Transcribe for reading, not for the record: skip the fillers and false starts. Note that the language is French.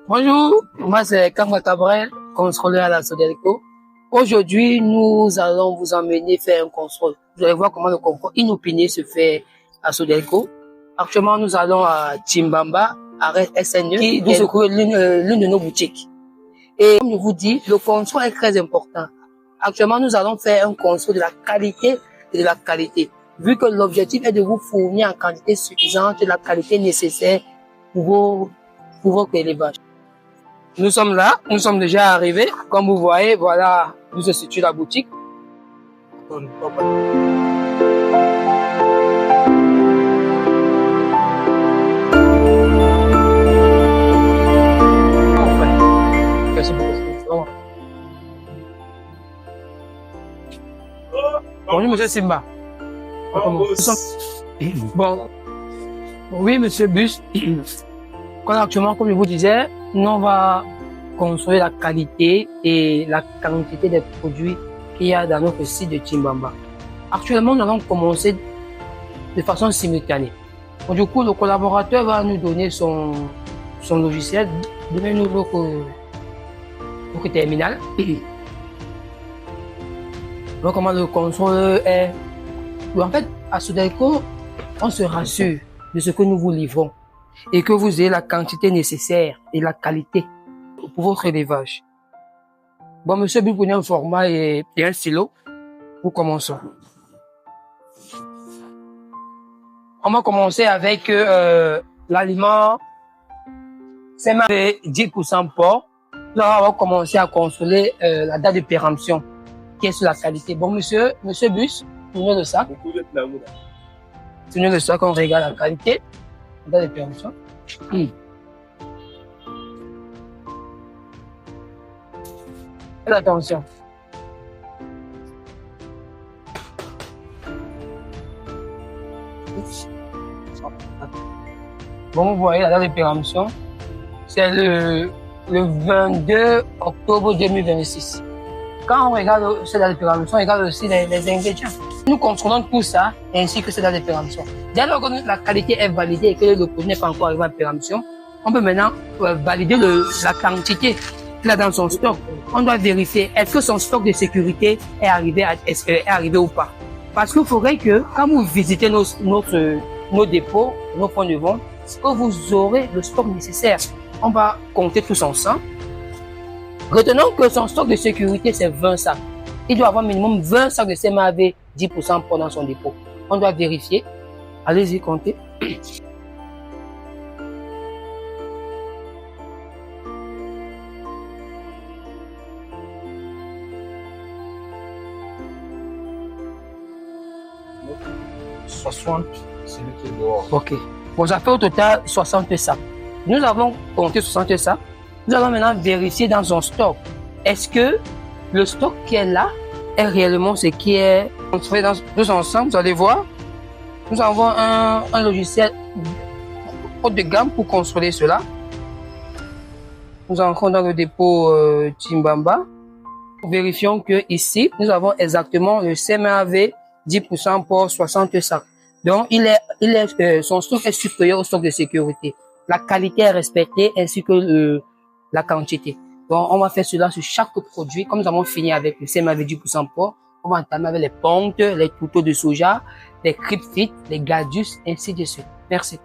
Bonjour, moi c'est Kamba Cabrel, contrôleur à la Sodelco. Aujourd'hui, nous allons vous emmener faire un contrôle. Vous allez voir comment le contrôle inopiné se fait à Sodelco. Actuellement, nous allons à Chimbamba, arrêt SN2, qui nous secoue l'une de nos boutiques. Et comme je vous dis, le contrôle est très important. Actuellement, nous allons faire un contrôle de la qualité et de la qualité. Vu que l'objectif est de vous fournir en quantité suffisante la qualité nécessaire pour votre élevage. Nous sommes là, nous sommes déjà arrivés. Comme vous voyez, voilà où se situe la boutique. Bonjour, monsieur Simba. Bon, oui, monsieur Bus. Actuellement, comme je vous disais, nous on va construire la qualité et la quantité des produits qu'il y a dans notre site de Chimbamba. Actuellement, nous allons commencer de façon simultanée. Donc, du coup, le collaborateur va nous donner son logiciel, donnez-nous notre terminal. Donc, comment le contrôle est. En fait, à Sodelco, on se rassure de ce que nous vous livrons et que vous ayez la quantité nécessaire et la qualité pour votre élevage. Bon, monsieur, vous prenez un format et un stylo. Nous commençons. On va commencer avec l'aliment CMAV 10% porc. Là, on va commencer à contrôler la date de péremption qui est sur la qualité. Bon, monsieur Bus, tournez le sac. Tournez le sac, on regarde la qualité. La date de péremption. Faites attention. Bon, vous voyez la date de péremption. C'est le 22 octobre 2026. Quand on regarde cette date de péremption, on regarde aussi les ingrédients. Nous contrôlons tout ça ainsi que cette date de péremption. Dès lors que la qualité est validée et que le produit n'est pas encore arrivé à péremption, on peut maintenant valider la quantité qu'il a dans son stock. On doit vérifier est-ce que son stock de sécurité est arrivé ou pas. Parce qu'il faudrait que quand vous visitez nos dépôts, nos points de vente, que vous aurez le stock nécessaire. On va compter tous ensemble. Retenons que son stock de sécurité, c'est 20 sacs. Il doit avoir minimum 20 sacs de CMAV 10% porc dans son dépôt. On doit vérifier. Allez-y, comptez. C'est lui qui est dehors. Ok. Bon, ça fait au total 60 sacs. Nous avons compté 60 sacs. Nous allons maintenant vérifier dans son stock. Est-ce que le stock qui est là est réellement ce qui est construit dans tous ensemble? Vous allez voir. Nous avons un logiciel haut de gamme pour contrôler cela. Nous entrons dans le dépôt Chimbamba. Vérifions que ici, nous avons exactement le CMAV 10% pour 60 sacs. Donc, son stock est supérieur au stock de sécurité. La qualité est respectée ainsi que la quantité. Donc, on va faire cela sur chaque produit. Comme nous avons fini avec le CMAV 10% porc, on va entamer avec les pontes, les couteaux de soja, les cryptites, les gladius, ainsi de suite. Merci.